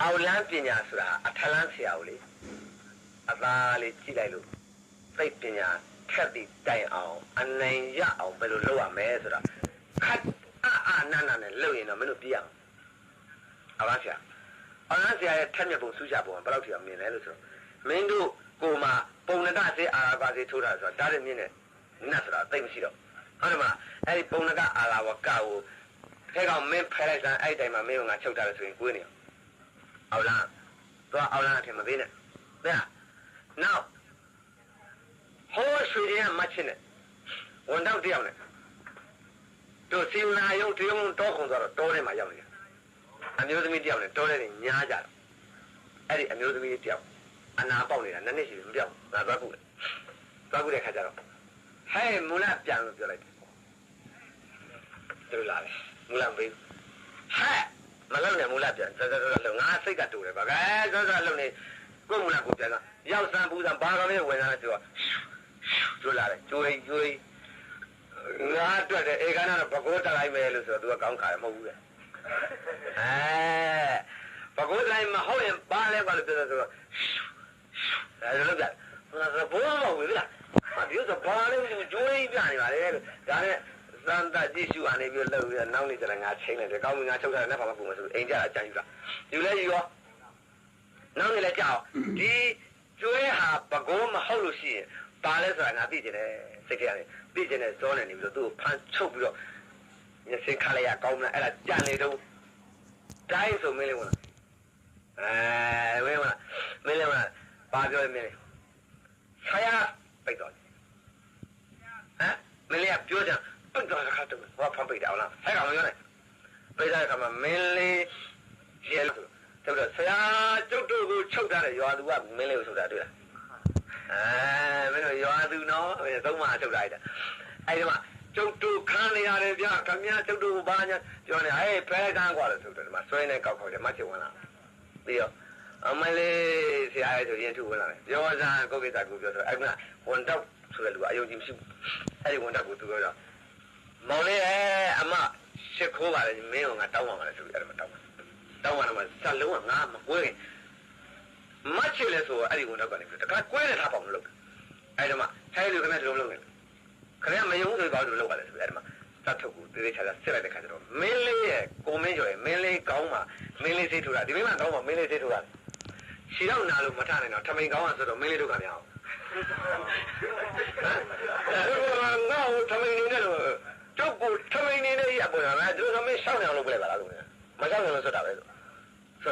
အောက်လန်းပညာဆိုတာအထလန်းဆရာကိုလေအသာလေးကြည့်လိုက်လို့သိပညာထက်ပြီးတိုင်အောင်အနိုင်ရအောင်ဘယ်လိုလုပ်ရမလဲဆိုတာခတ်အာနာနာနဲ့လုပ်ရင်တော့မင်းတို့ပြရအောင်အောက်လန်းဆရာအောက်လန်းဆရာရဲ့ထက်မြက်ပုံစူးကြပုံဘယ်လောက်ထိအောင်မြင်လဲလို့ဆိုတော့မင်းတို့ကိုမှပုံနကစေအာရာပါစေထိုးတာဆိုတော့ဒါတဲ့မြင်နဲ့နတ်ဆိုတာသိမရှိတော့ဟုတ်တယ်မလားအဲ့ဒီပုံနကအာရာဝကကိုထဲကောင်မင်းဖဲလိုက်စမ်းအဲ့တိုင်မှာမင်းကငါချုပ်တာလို့ဆိုရင်ကိုယ်နေအောက်လန်းတော့အောက်လန်းအထင်မသေးနဲ့သိလားနောက်ဟောရွှေရင်ကမချစ်နဲ့ဝန်တော့တယောက်နဲ့တို့စီနာယုံတယုံတောခုံဆိုတော့တောထဲမှာရောက်နေတယ်အမျိုးသမီးတယောက်နဲ့တောထဲနေညားကြတယ်အဲ့ဒီအမျိုးသမီးတယောက်အနာပေါက်နေတာနှစ်နှစ်ရှိပြီမပြောက်ငါသွားခုတဲ့ခါကျတော့ဟဲ့မူလပြန်လို့ပြောလိုက်တယ်တို့လာတယ်မူလမေးဟဲ့မလုံနဲ့မူလပြန်တော်ငါစိတ်ကတူတယ်ဗျာကဲစောလုံနေကိုမူလကိုပြန်ကရောက်စမ်းပူစမ်းဘာကလေးဝင်လာတယ်ဆိုတော့တို့လာတယ်ကျွေးငါအတွက်တဲ့ဧကနာတော့ဘကိုးတက်လိုက်မယ်လို့ဆိုတော့ तू ကကောင်းခါတယ်မဟုတ်ဘူးလေဘကိုးတိုင်းမဟုတ်ရင်ဘာလဲဘာလို့ပြောဆိုတော့အဲ့လိုလုပ်ကြငါကဘောမဟုတ်ဘူးလားဒီဆိုဘာလဲကျွေးပြနေပါလေလို့ဒါနဲ့သံတကြည့်ရှုအနေပြီးလှုပ်ပြီးနောက်နေ့ကျတော့ငါချိန်လိုက်တယ်ကောင်းပြီငါချုပ်ထားတယ်နဲ့ဘာမှပူမဆိုအိမ်ကြအကြမ်းယူတာယူလဲယူရောနောက်နေ့လည်းကြောက်ဒီကျွေးဟာဘကိုးမဟုတ်လို့ရှိရင်ပါလဲဆိုတာငါသိကျင်တယ်စိတ်ထဲကနေသိကျင်တဲ့ဇောနဲ့နေပြီးတော့သူ့ကိုဖမ်းချုပ်ပြီးတော့ညစင်ခါလိုက်ရကောင်းမလားအဲ့ဒါကြံနေတော့တိုင်းဆိုမင်းလေးဝင်လာဝင်လာမင်းလေးဝင်လာဘာပြောလဲမင်းလေးဆရာပိတ်တော့ဟမ်မင်းလေးကပြောကြပိတ်တော့ခါတော့ဘာဖမ်းပိတ်တယ်အောင်လားအဲ့ကောင်မပြောနဲ့ပိတ်တဲ့အခါမှာမင်းလေးရဲလို့ဆိုတော့ဆရာကျုပ်တို့ကိုချုပ်ထားတဲ့ရွာသူကမင်းလေးကိုဆိုတာတွေ့လားမင်းတို့ရွာသူနော်သုံးမထုတ်လိုက်တာအဲ့ဒီမှာကျုပ်တို့ခန်းနေရတယ်ဗျခမည်းကျုပ်တို့ဘာညာပြောနေဟဲ့ဖဲကန်းกว่าလို့ဆိုတယ်ဒီမှာဆွဲနေကောက်ခေါ်တယ်မချစ်ဝင်လာပြီးတော့အမလေးဆရာရဲ့ဆိုရင်ထုဝင်လာတယ်ပြောစားကိုကိစ္စကိုပြောဆိုအဲ့ကဝန်တော့ဆိုတဲ့လူကအယုံကြည်မရှိဘူးအဲ့ဒီဝန်တော့ကိုသူပြောတော့မောင်လေးအမရှစ်ခိုးပါလေမင်းကငါတောင်းပါပါလေဆိုပြီးအဲ့ဒါမှတောင်းပါတော့စလုံးကငါမကွဲမချစ်လဲဆိုအဲ့ဒီဝန်တော့ကနေပြီးတခါကွဲနေထားပေါင်းလို့အဲ့ဒါမှထိုင်လူခနဲ့လုံးလုံးနေခနဲ့မယုံဆိုတော့လို့လောက်ပါလေဆိုအဲ့ဒါမှသတ်ထုတ်ကိုတေးသေးချာချာစစ်လိုက်တဲ့ခါကျတော့မင်းလေးရဲ့ကိုမင်းကျော်ရဲ့မင်းလေးကောင်းမှာမင်းလေးစိတ်ထူတာဒီမင်းမကောင်းမှာမင်းလေးစိတ်ထူတာခြေတော့နာလို့မထနိုင်တော့ထမိန်ကောင်းอ่ะဆိုတော့မင်းလေးတို့ကမရအောင်ငါ့ကိုထမိန်နေတယ်လို့ကျုပ်ကိုထမိန်နေတယ်ရပေါ်လာတယ်သူကမင်းရှောင်းနေအောင်လုပ်ပြလိုက်ပါလားလို့မရှောင်းနေလို့ဆိုတာပဲဆို